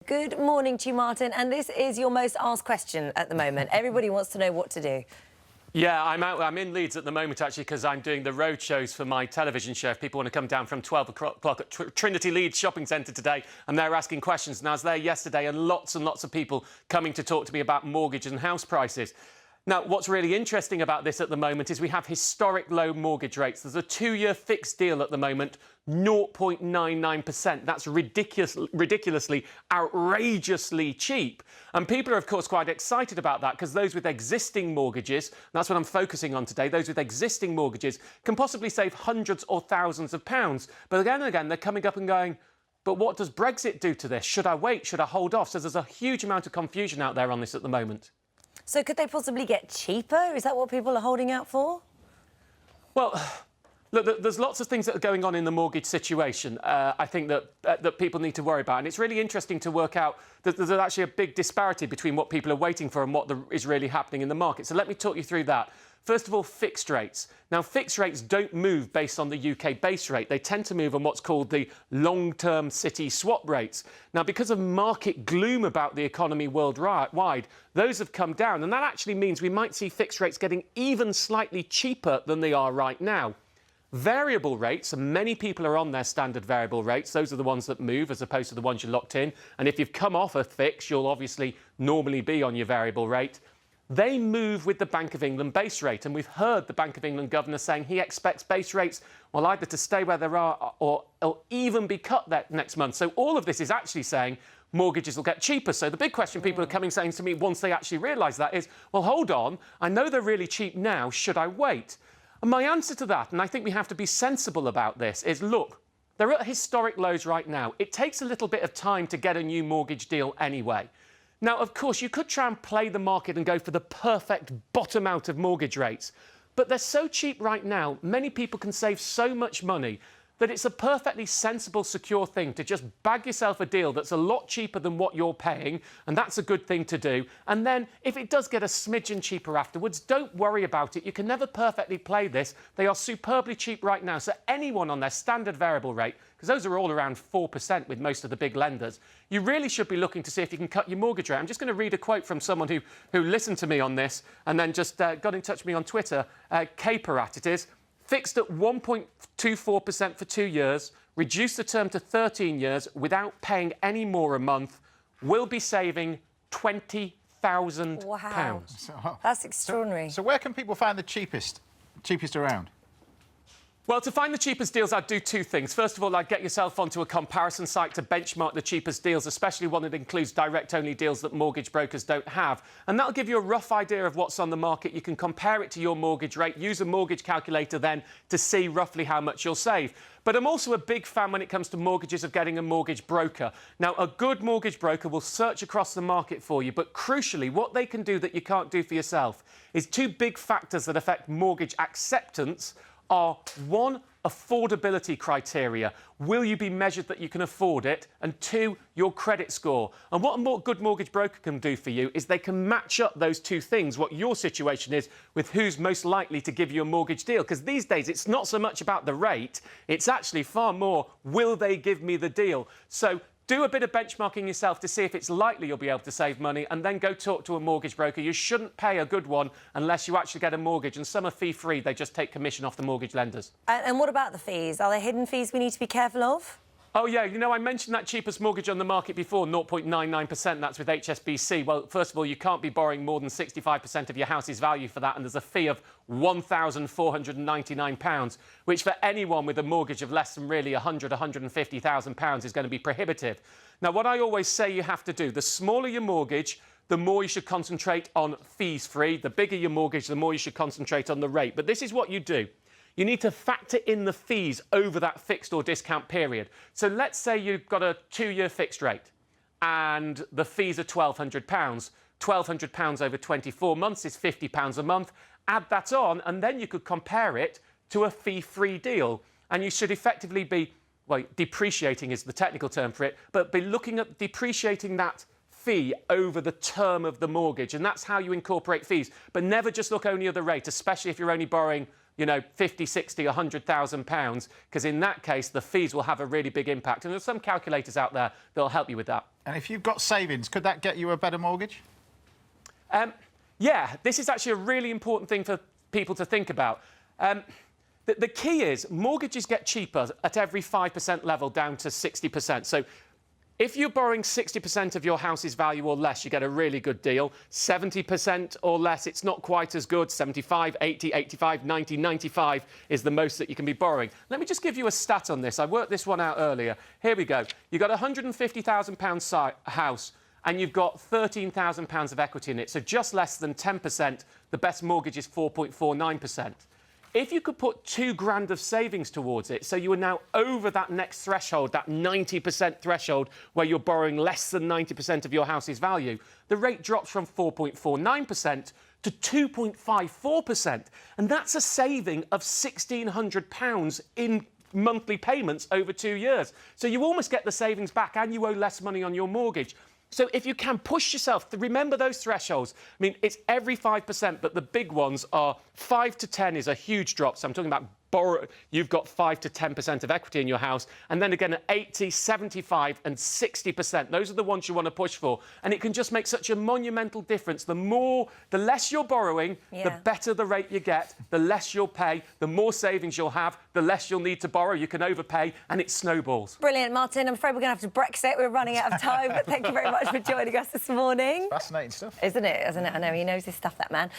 Good morning to you, Martin. And this is your most asked question at the moment. Everybody wants to know what to do. Yeah, I'm in Leeds at the moment, actually, because I'm doing the road shows for my television show. If people want to come down from 12 o'clock at Trinity Leeds Shopping Centre today, and they're asking questions. And I was there yesterday, and lots of people coming to talk to me about mortgage and house prices. Now, what's really interesting about this at the moment is we have historic low mortgage rates. There's a 2-year fixed deal at the moment, 0.99%. That's ridiculously, outrageously cheap. And people are, of course, quite excited about that because those with existing mortgages, that's what I'm focusing on today, those with existing mortgages can possibly save hundreds or thousands of pounds. But again and again, they're coming up and going, but what does Brexit do to this? Should I wait? Should I hold off? So there's a huge amount of confusion out there on this at the moment. So could they possibly get cheaper? Is that what people are holding out for? Well, look, there's lots of things that are going on in the mortgage situation, I think, that people need to worry about. And it's really interesting to work out that there's actually a big disparity between what people are waiting for and what is really happening in the market. So let me talk you through that. First of all, fixed rates. Now, fixed rates don't move based on the UK base rate. They tend to move on what's called the long-term city swap rates. Now, because of market gloom about the economy worldwide, those have come down. And that actually means we might see fixed rates getting even slightly cheaper than they are right now. Variable rates, and many people are on their standard variable rates. Those are the ones that move as opposed to the ones you're locked in. And if you've come off a fix, you'll obviously normally be on your variable rate. They move with the Bank of England base rate. And we've heard the Bank of England governor saying he expects base rates, well, either to stay where they are or even be cut that next month. So all of this is actually saying mortgages will get cheaper. So the big question people are coming saying to me once they actually realise that is, well, hold on, I know they're really cheap now, should I wait? And my answer to that, and I think we have to be sensible about this, is look, they're at historic lows right now. It takes a little bit of time to get a new mortgage deal anyway. Now, of course, you could try and play the market and go for the perfect bottom out of mortgage rates. But they're so cheap right now, many people can save so much money that it's a perfectly sensible, secure thing to just bag yourself a deal that's a lot cheaper than what you're paying, and that's a good thing to do. And then, if it does get a smidgen cheaper afterwards, don't worry about it. You can never perfectly play this. They are superbly cheap right now. So anyone on their standard variable rate, because those are all around 4% with most of the big lenders, you really should be looking to see if you can cut your mortgage rate. I'm just going to read a quote from someone who listened to me on this and then just got in touch with me on Twitter. Caperat it is. Fixed at 1.24% for 2 years, reduce the term to 13 years without paying any more a month, will be saving £20,000. Wow. That's extraordinary. So where can people find the cheapest around? Well, to find the cheapest deals, I'd do two things. First of all, I'd get yourself onto a comparison site to benchmark the cheapest deals, especially one that includes direct-only deals that mortgage brokers don't have. And that'll give you a rough idea of what's on the market. You can compare it to your mortgage rate, use a mortgage calculator then to see roughly how much you'll save. But I'm also a big fan when it comes to mortgages of getting a mortgage broker. Now, a good mortgage broker will search across the market for you, but crucially, what they can do that you can't do for yourself is two big factors that affect mortgage acceptance are, one, affordability criteria. Will you be measured that you can afford it? And two, your credit score. And what a good mortgage broker can do for you is they can match up those two things, what your situation is, with who's most likely to give you a mortgage deal. Because these days, it's not so much about the rate, it's actually far more, will they give me the deal? So do a bit of benchmarking yourself to see if it's likely you'll be able to save money, and then go talk to a mortgage broker. You shouldn't pay a good one unless you actually get a mortgage, and some are fee-free. They just take commission off the mortgage lenders. And what about the fees? Are there hidden fees we need to be careful of? Oh, yeah, you know, I mentioned that cheapest mortgage on the market before, 0.99%, that's with HSBC. Well, first of all, you can't be borrowing more than 65% of your house's value for that, and there's a fee of £1,499, which for anyone with a mortgage of less than really £150,000 is going to be prohibitive. Now, what I always say you have to do, the smaller your mortgage, the more you should concentrate on fees-free. The bigger your mortgage, the more you should concentrate on the rate. But this is what you do. You need to factor in the fees over that fixed or discount period. So let's say you've got a 2-year fixed rate and the fees are £1,200. £1,200 over 24 months is £50 a month. Add that on, and then you could compare it to a fee-free deal. And you should effectively be, well, depreciating is the technical term for it, but be looking at depreciating that fee over the term of the mortgage. And that's how you incorporate fees. But never just look only at the rate, especially if you're only borrowing you know, 50, 60, £100,000, because in that case, the fees will have a really big impact. And there's some calculators out there that'll help you with that. And if you've got savings, could that get you a better mortgage? Yeah, this is actually a really important thing for people to think about. The key is mortgages get cheaper at every 5% level down to 60%. So if you're borrowing 60% of your house's value or less, you get a really good deal. 70% or less, it's not quite as good. 75, 80, 85, 90, 95 is the most that you can be borrowing. Let me just give you a stat on this. I worked this one out earlier. Here we go. You've got a £150,000 house and you've got £13,000 of equity in it, so just less than 10%. The best mortgage is 4.49%. If you could put £2,000 of savings towards it, so you are now over that next threshold, that 90% threshold, where you're borrowing less than 90% of your house's value, the rate drops from 4.49% to 2.54%. And that's a saving of £1,600 in monthly payments over 2 years. So you almost get the savings back and you owe less money on your mortgage. So if you can push yourself, remember those thresholds. I mean, it's every 5%, but the big ones are 5 to 10 is a huge drop. So I'm talking about you've got 5 to 10% of equity in your house. And then again at 80, 75 and 60%. Those are the ones you want to push for. And it can just make such a monumental difference. The less you're borrowing, the better the rate you get, the less you'll pay, the more savings you'll have, the less you'll need to borrow. You can overpay and it snowballs. Brilliant, Martin. I'm afraid we're going to have to Brexit. We're running out of time, but thank you very much for joining us this morning. Fascinating stuff. Isn't it? I know, he knows his stuff, that man.